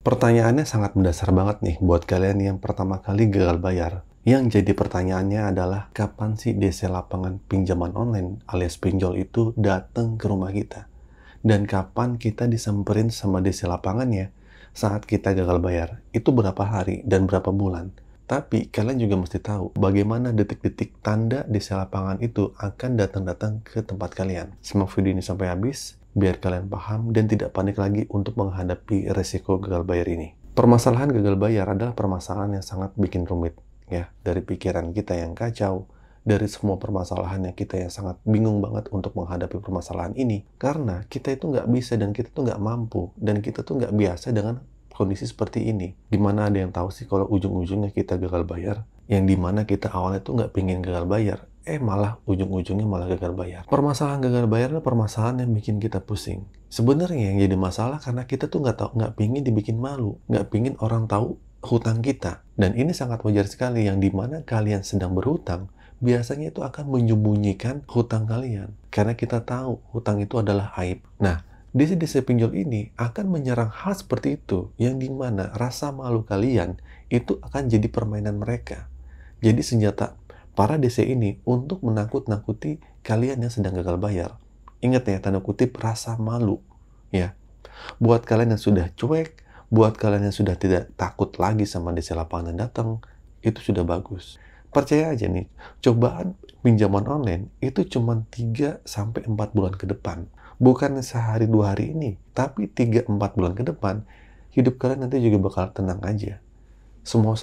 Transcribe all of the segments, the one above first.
Pertanyaannya sangat mendasar banget nih buat kalian yang pertama kali gagal bayar. Yang jadi pertanyaannya adalah kapan sih DC lapangan pinjaman online alias pinjol itu datang ke rumah kita? Dan kapan kita disamperin sama DC lapangannya saat kita gagal bayar? Itu berapa hari dan berapa bulan? Tapi kalian juga mesti tahu bagaimana detik-detik tanda DC lapangan itu akan datang-datang ke tempat kalian. Simak video ini sampai habis biar kalian paham dan tidak panik lagi untuk menghadapi resiko gagal bayar ini. Permasalahan gagal bayar adalah permasalahan yang sangat bikin rumit, ya. Dari pikiran kita yang kacau, dari semua permasalahan yang kita yang sangat bingung banget untuk menghadapi permasalahan ini. Karena kita itu nggak bisa dan kita tuh nggak mampu dan kita tuh nggak biasa dengan kondisi seperti ini. Dimana ada yang tahu sih kalau ujung-ujungnya kita gagal bayar, yang dimana kita awalnya tuh nggak pengen gagal bayar, malah ujung-ujungnya malah gagal bayar. Permasalahan gagal bayar adalah permasalahan yang bikin kita pusing. Sebenarnya yang jadi masalah karena kita tuh nggak pingin dibikin malu, nggak pingin orang tahu hutang kita. Dan ini sangat wajar sekali yang dimana kalian sedang berhutang, biasanya itu akan menyembunyikan hutang kalian. Karena kita tahu hutang itu adalah aib. Nah, DC-DC pinjol ini akan menyerang hal seperti itu, yang dimana rasa malu kalian itu akan jadi permainan mereka. Jadi senjata para DC ini untuk menakut-nakuti kalian yang sedang gagal bayar. Ingat ya, tanda kutip rasa malu. Ya, buat kalian yang sudah cuek, buat kalian yang sudah tidak takut lagi sama DC lapangan yang datang, itu sudah bagus. Percaya aja nih, cobaan pinjaman online itu cuma 3-4 bulan ke depan. Bukan sehari 2 hari ini, tapi 3-4 bulan ke depan, hidup kalian nanti juga bakal tenang aja. Semua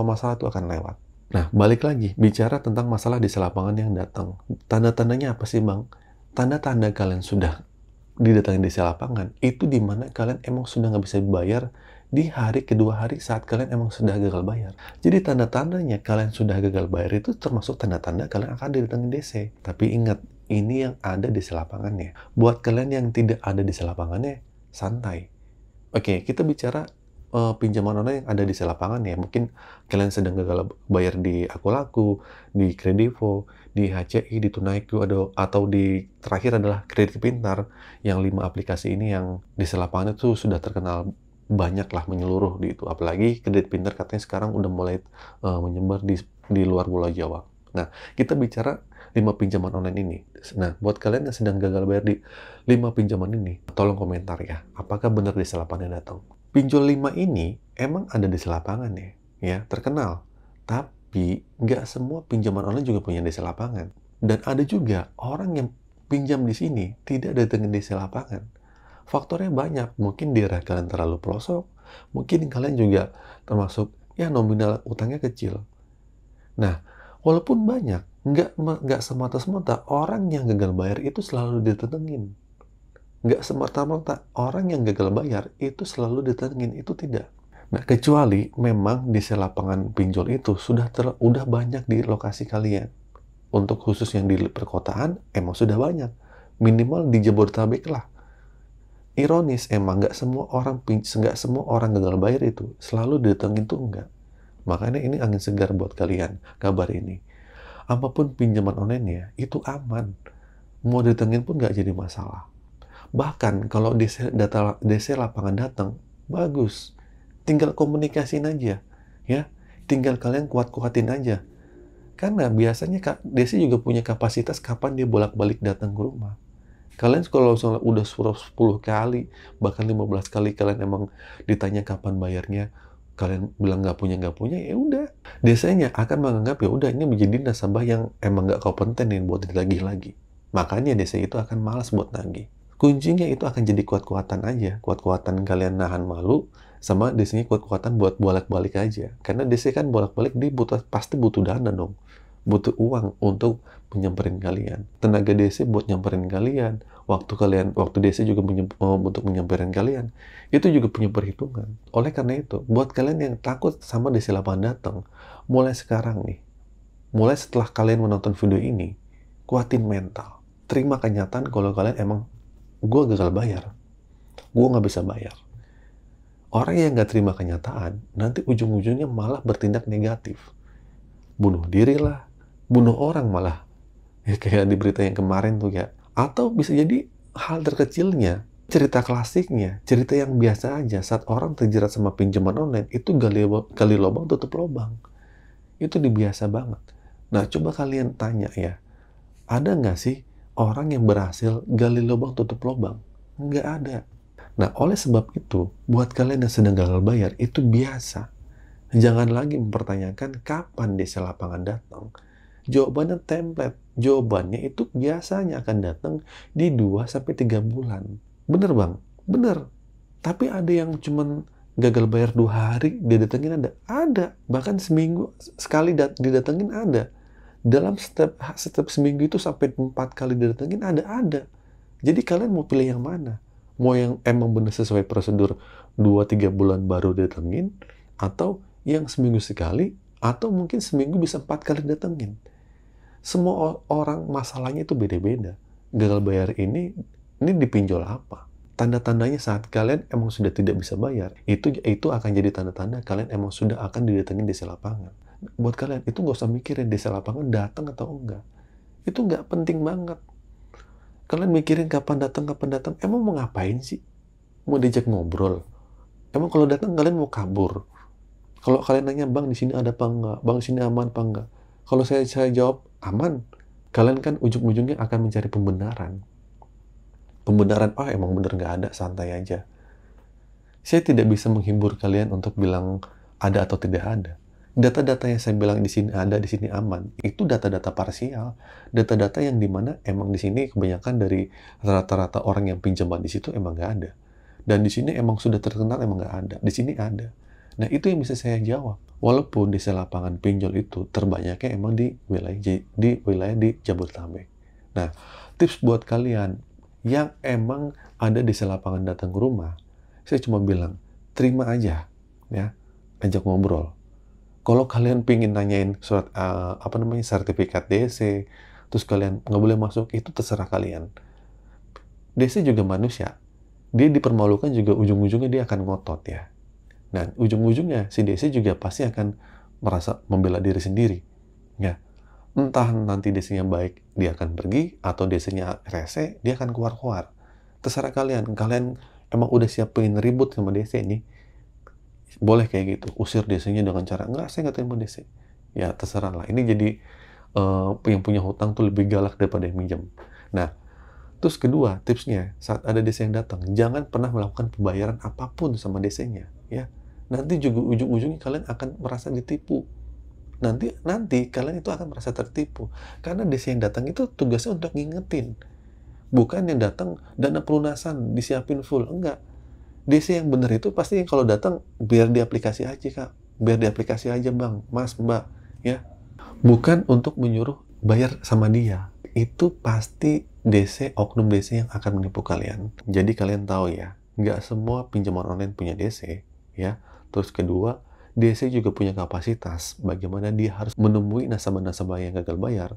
masalah itu akan lewat. Nah, balik lagi, bicara tentang masalah di lapangan yang datang. Tanda-tandanya apa sih, Bang? Tanda-tanda kalian sudah didatangi di lapangan, itu dimana kalian emang sudah nggak bisa bayar di hari kedua hari saat kalian emang sudah gagal bayar. Jadi tanda-tandanya kalian sudah gagal bayar itu termasuk tanda-tanda kalian akan didatangi DC. Tapi ingat, ini yang ada di lapangannya. Buat kalian yang tidak ada di lapangannya, santai. Oke, kita bicara pinjaman online yang ada di lapangan ya. Mungkin kalian sedang gagal bayar di Akulaku, di Kredivo, di HCI, di Tunaiku, atau di terakhir adalah Kredit Pintar, yang 5 aplikasi ini yang di lapangan itu sudah terkenal banyak lah menyeluruh di itu. Apalagi Kredit Pintar katanya sekarang udah mulai menyebar di luar Pulau Jawa. Nah, kita bicara 5 pinjaman online ini. Nah, buat kalian yang sedang gagal bayar di 5 pinjaman ini, tolong komentar ya, apakah benar di lapangan datang? Pinjol 5 ini emang ada di lapangan ya, terkenal. Tapi nggak semua pinjaman online juga punya DC lapangan. Dan ada juga orang yang pinjam di sini tidak datengin DC lapangan. Faktornya banyak. Mungkin daerah kalian terlalu pelosok, mungkin kalian juga termasuk ya nominal utangnya kecil. Nah, walaupun banyak, nggak semata-mata orang yang gagal bayar itu selalu didatengin. Nggak semata-mata orang yang gagal bayar itu selalu didatengin, itu tidak. Nah, kecuali memang di lapangan pinjol itu udah banyak di lokasi kalian. Untuk khusus yang di perkotaan, emang sudah banyak. Minimal di Jabodetabek lah. Ironis, emang nggak semua orang gagal bayar itu selalu didatengin tuh enggak. Makanya ini angin segar buat kalian, kabar ini. Apapun pinjaman online-nya, itu aman. Mau ditengin pun nggak jadi masalah. Bahkan kalau DC lapangan datang, bagus. Tinggal komunikasiin aja, ya. Tinggal kalian kuat-kuatin aja. Karena biasanya DC juga punya kapasitas kapan dia bolak-balik datang ke rumah. Kalian kalau udah suruh 10 kali, bahkan 15 kali kalian emang ditanya kapan bayarnya, kalian bilang nggak punya, ya udah. DC-nya akan menganggap ya udah ini menjadi nasabah yang emang nggak kompeten nih buat ditagih lagi. Makanya DC itu akan malas buat nagih. Kuncinya itu akan jadi kuat-kuatan aja. Kuat-kuatan kalian nahan malu, sama DC-nya kuat-kuatan buat bolak-balik aja. Karena DC kan bolak-balik dia pasti butuh dana dong. Butuh uang untuk menyamperin kalian. Tenaga DC buat nyamperin kalian. Waktu DC juga untuk menyamperin kalian. Itu juga punya perhitungan. Oleh karena itu, buat kalian yang takut sama DC lapangan datang, mulai sekarang nih, mulai setelah kalian menonton video ini, kuatin mental. Terima kenyataan kalau kalian emang gue gagal bayar, gue nggak bisa bayar. Orang yang nggak terima kenyataan, nanti ujung-ujungnya malah bertindak negatif. Bunuh diri lah, bunuh orang malah. Ya, kayak di berita yang kemarin tuh ya. Atau bisa jadi hal terkecilnya, Cerita klasiknya, cerita yang biasa aja saat orang terjerat sama pinjaman online, itu gali lubang tutup lubang. Itu dibiasa banget. Nah, coba kalian tanya ya, ada nggak sih orang yang berhasil gali lubang tutup lubang? Nggak ada. Nah, oleh sebab itu, buat kalian yang sedang gagal bayar, itu biasa. Jangan lagi mempertanyakan kapan DC lapangan datang. Jawabannya template. Jawabannya itu biasanya akan datang di 2-3 bulan. Bener bang? Bener. Tapi ada yang cuman gagal bayar 2 hari, dia datengin ada? Ada. Bahkan seminggu sekali didatengin ada. Dalam setiap seminggu itu sampai 4 kali didatengin ada. Jadi kalian mau pilih yang mana? Mau yang emang bener sesuai prosedur 2-3 bulan baru datengin, atau yang seminggu sekali, atau mungkin seminggu bisa 4 kali datengin. Semua orang masalahnya itu beda-beda. Gagal bayar ini dipinjol apa? Tanda-tandanya saat kalian emang sudah tidak bisa bayar, itu akan jadi tanda-tanda kalian emang sudah akan didatengin DC lapangan. Buat kalian, itu nggak usah mikirin DC lapangan datang atau enggak. Itu nggak penting banget. Kalian mikirin kapan datang, emang mau ngapain sih? Mau diajak ngobrol? Emang kalau datang kalian mau kabur? Kalau kalian nanya, bang di sini ada apa enggak? Bang di sini aman apa enggak? Kalau saya jawab aman, kalian kan ujung-ujungnya akan mencari pembenaran. Pembenaran, emang bener nggak ada, santai aja. Saya tidak bisa menghibur kalian untuk bilang ada atau tidak ada. Data-data yang saya bilang di sini ada, di sini aman, itu data-data parsial. Data-data yang dimana emang di sini kebanyakan dari rata-rata orang yang pinjaman di situ emang nggak ada. Dan di sini emang sudah terkenal emang nggak ada. Di sini ada. Nah, itu yang bisa saya jawab. Walaupun DC lapangan pinjol itu terbanyaknya emang di wilayah di Jabodetabek. Nah, tips buat kalian yang emang ada DC lapangan datang ke rumah, saya cuma bilang, terima aja, ya, ajak ngobrol. Kalau kalian pingin nanyain surat sertifikat DC, terus kalian nggak boleh masuk, itu terserah kalian. DC juga manusia, dia dipermalukan juga ujung-ujungnya dia akan ngotot ya. Dan ujung-ujungnya si DC juga pasti akan merasa membela diri sendiri. Ya. Entah nanti DC-nya baik, dia akan pergi, atau DC-nya rese, dia akan keluar-keluar. Terserah kalian. Kalian emang udah siapin ribut sama DC nih, boleh kayak gitu. Usir DC-nya dengan cara, enggak, saya nggak terima DC. Ya, terserah lah. Ini jadi yang punya hutang tuh lebih galak daripada yang minjam. Nah, terus kedua, tipsnya, saat ada DC yang datang, jangan pernah melakukan pembayaran apapun sama DC-nya. Ya. Nanti juga ujung-ujungnya kalian akan merasa ditipu. Nanti kalian itu akan merasa tertipu. Karena DC yang datang itu tugasnya untuk ngingetin. Bukan yang datang dana pelunasan, disiapin full. Enggak. DC yang benar itu pasti kalau datang, biar di aplikasi aja, Kak. Biar di aplikasi aja, Bang, Mas, Mbak. Ya. Bukan untuk menyuruh bayar sama dia. Itu pasti oknum DC yang akan menipu kalian. Jadi kalian tahu ya, nggak semua pinjaman online punya DC. Ya. Terus kedua, DC juga punya kapasitas bagaimana dia harus menemui nasabah-nasabah yang gagal bayar,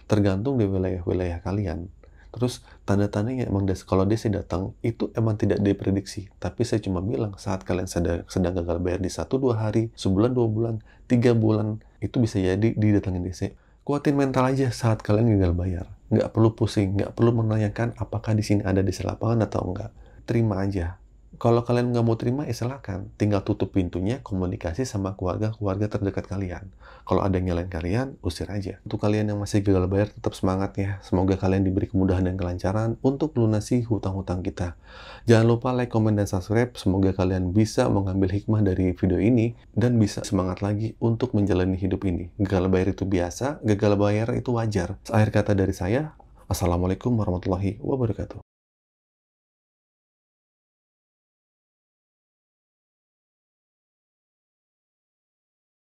tergantung di wilayah-wilayah kalian. Terus tanda-tandanya emang kalau DC datang itu emang tidak diprediksi, tapi saya cuma bilang saat kalian sedang gagal bayar di 1-2 hari, sebulan, 2 bulan, 3 bulan, itu bisa jadi didatangin DC. Kuatin mental aja saat kalian gagal bayar. Nggak perlu pusing, nggak perlu menanyakan apakah di sini ada DC lapangan atau enggak. Terima aja. Kalau kalian nggak mau terima, ya silakan. Tinggal tutup pintunya, komunikasi sama keluarga terdekat kalian. Kalau ada yang nyalain kalian, usir aja. Untuk kalian yang masih gagal bayar, tetap semangat ya. Semoga kalian diberi kemudahan dan kelancaran untuk melunasi hutang-hutang kita. Jangan lupa like, comment, dan subscribe. Semoga kalian bisa mengambil hikmah dari video ini dan bisa semangat lagi untuk menjalani hidup ini. Gagal bayar itu biasa, gagal bayar itu wajar. Akhir kata dari saya, Assalamualaikum warahmatullahi wabarakatuh.